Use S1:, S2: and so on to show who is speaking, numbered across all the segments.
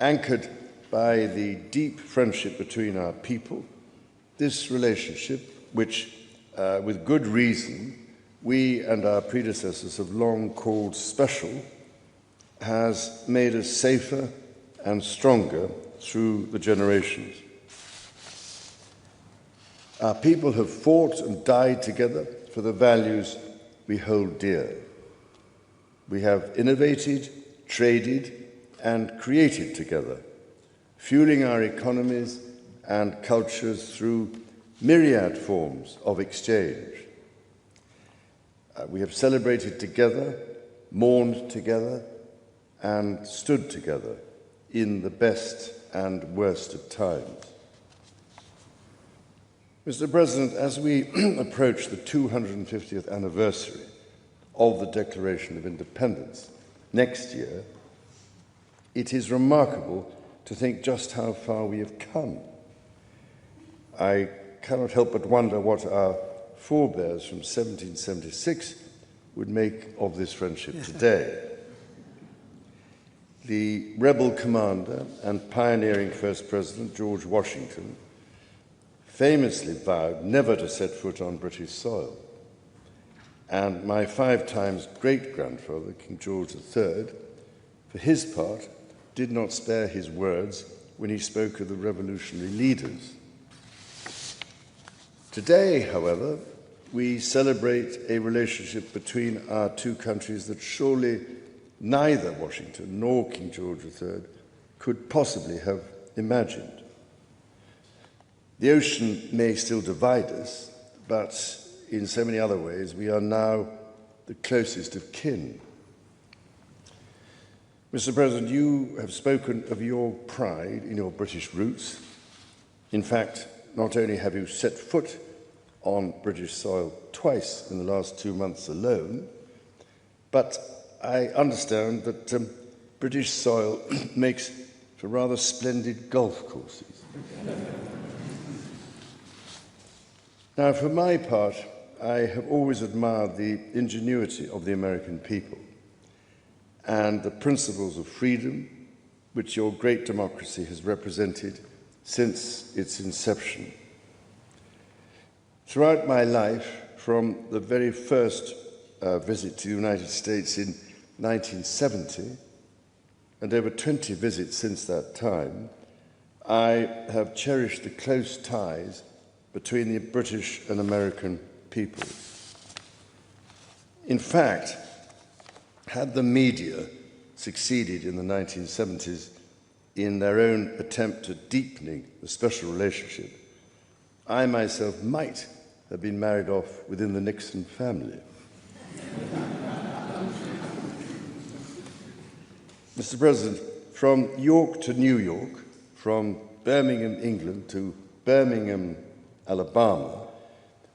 S1: Anchored by the deep friendship between our people, this relationship, which, with good reason, we and our predecessors have long called special, has made us safer and stronger through the generations. Our people have fought and died together for the values we hold dear. We have innovated, traded, and created together, fueling our economies and cultures through myriad forms of exchange. We have celebrated together, mourned together, and stood together in the best and worst of times. Mr. President, as we approach the 250th anniversary of the Declaration of Independence next year, it is remarkable to think just how far we have come. I cannot help but wonder what our forebears from 1776 would make of this friendship today. The rebel commander and pioneering First President George Washington famously vowed never to set foot on British soil. And my 5 times great-grandfather, King George III, for his part, did not spare his words when he spoke of the revolutionary leaders. Today, however, we celebrate a relationship between our two countries that surely neither Washington nor King George III could possibly have imagined. The ocean may still divide us, but in so many other ways, we are now the closest of kin. Mr. President, you have spoken of your pride in your British roots. In fact, not only have you set foot on British soil twice in the last 2 months alone, but I understand that British soil makes for rather splendid golf courses. Now, for my part, I have always admired the ingenuity of the American people and the principles of freedom which your great democracy has represented since its inception. Throughout my life, from the very first visit to the United States in 1970, and over 20 visits since that time, I have cherished the close ties between the British and American peoples. In fact, had the media succeeded in the 1970s in their own attempt at deepening the special relationship, I myself might have been married off within the Nixon family. Mr. President, from York to New York, from Birmingham, England to Birmingham, Alabama,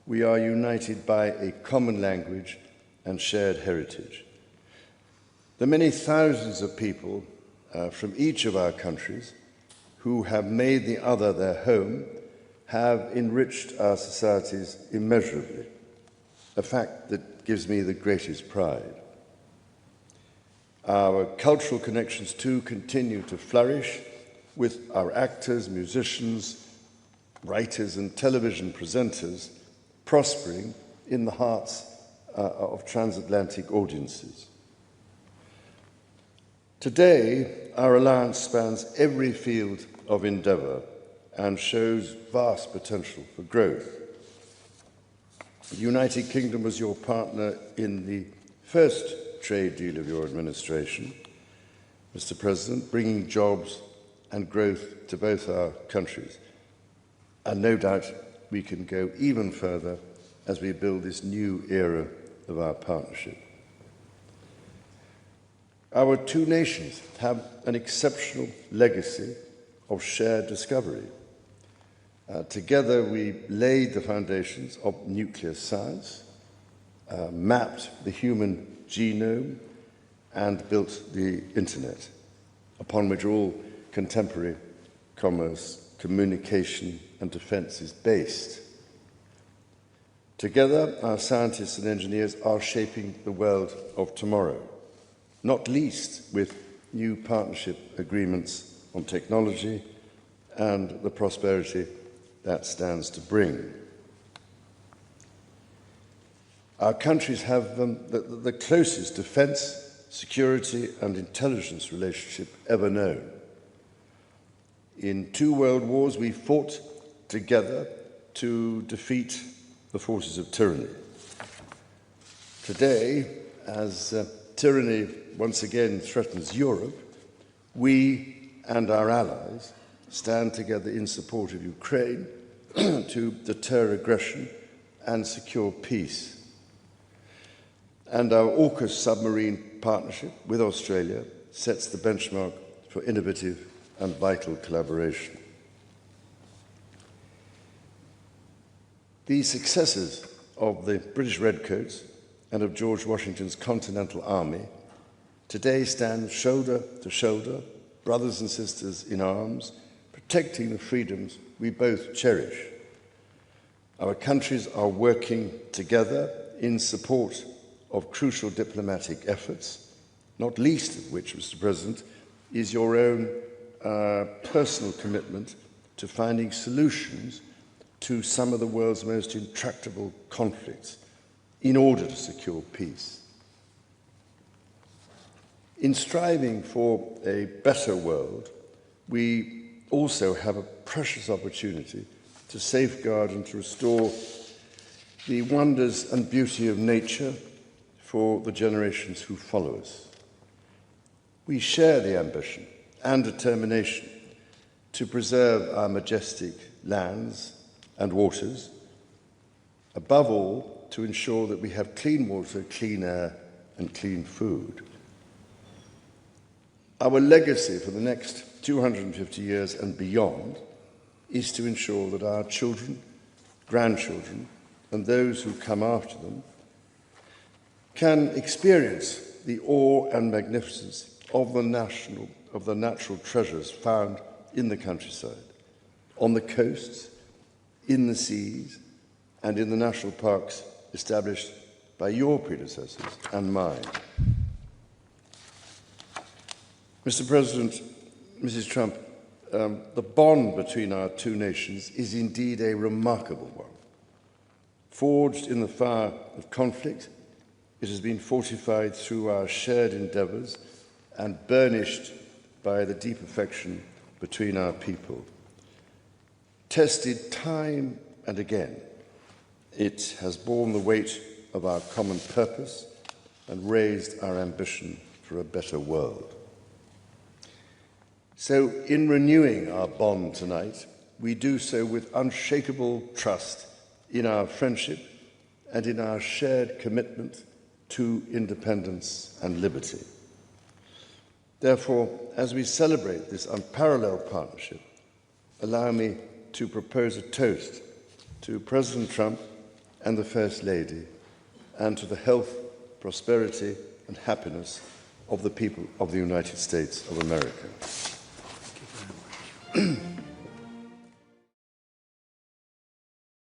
S1: we are united by a common language and shared heritage. The many thousands of people from each of our countries who have made the other their home have enriched our societies immeasurably, a fact that gives me the greatest pride. Our cultural connections, too, continue to flourish with our actors, musicians, writers and television presenters prospering in the hearts of transatlantic audiences. Today, our alliance spans every field of endeavour and shows vast potential for growth. The United Kingdom was your partner in the first trade deal of your administration, Mr. President, bringing jobs and growth to both our countries. And no doubt we can go even further as we build this new era of our partnership. Our two nations have an exceptional legacy of shared discovery. Together we laid the foundations of nuclear science, mapped the human genome, and built the internet, upon which all contemporary commerce, communication, and defense is based. Together, our scientists and engineers are shaping the world of tomorrow, not least with new partnership agreements on technology and the prosperity that stands to bring. Our countries have the closest defence, security and intelligence relationship ever known. In 2 world wars, we fought together to defeat the forces of tyranny. Today, as tyranny once again threatens Europe, we and our allies stand together in support of Ukraine to deter aggression and secure peace. And our AUKUS submarine partnership with Australia sets the benchmark for innovative and vital collaboration. The successes of the British Redcoats and of George Washington's Continental Army today stand shoulder to shoulder, brothers and sisters in arms, protecting the freedoms we both cherish. Our countries are working together in support of crucial diplomatic efforts, not least of which, Mr. President, is your own personal commitment to finding solutions to some of the world's most intractable conflicts in order to secure peace. In striving for a better world, we also have a precious opportunity to safeguard and to restore the wonders and beauty of nature for the generations who follow us. We share the ambition and determination to preserve our majestic lands and waters, above all, to ensure that we have clean water, clean air, and clean food. Our legacy for the next 250 years and beyond is to ensure that our children, grandchildren, and those who come after them can experience the awe and magnificence of the natural treasures found in the countryside, on the coasts, in the seas, and in the national parks established by your predecessors and mine. Mr. President, Mrs. Trump, the bond between our 2 nations is indeed a remarkable one. Forged in the fire of conflict, it has been fortified through our shared endeavours and burnished by the deep affection between our people. Tested time and again, it has borne the weight of our common purpose and raised our ambition for a better world. So, in renewing our bond tonight, we do so with unshakable trust in our friendship and in our shared commitment to independence and liberty. Therefore, as we celebrate this unparalleled partnership, allow me to propose a toast to President Trump and the First Lady, and to the health, prosperity, and happiness of the people of the United States of America.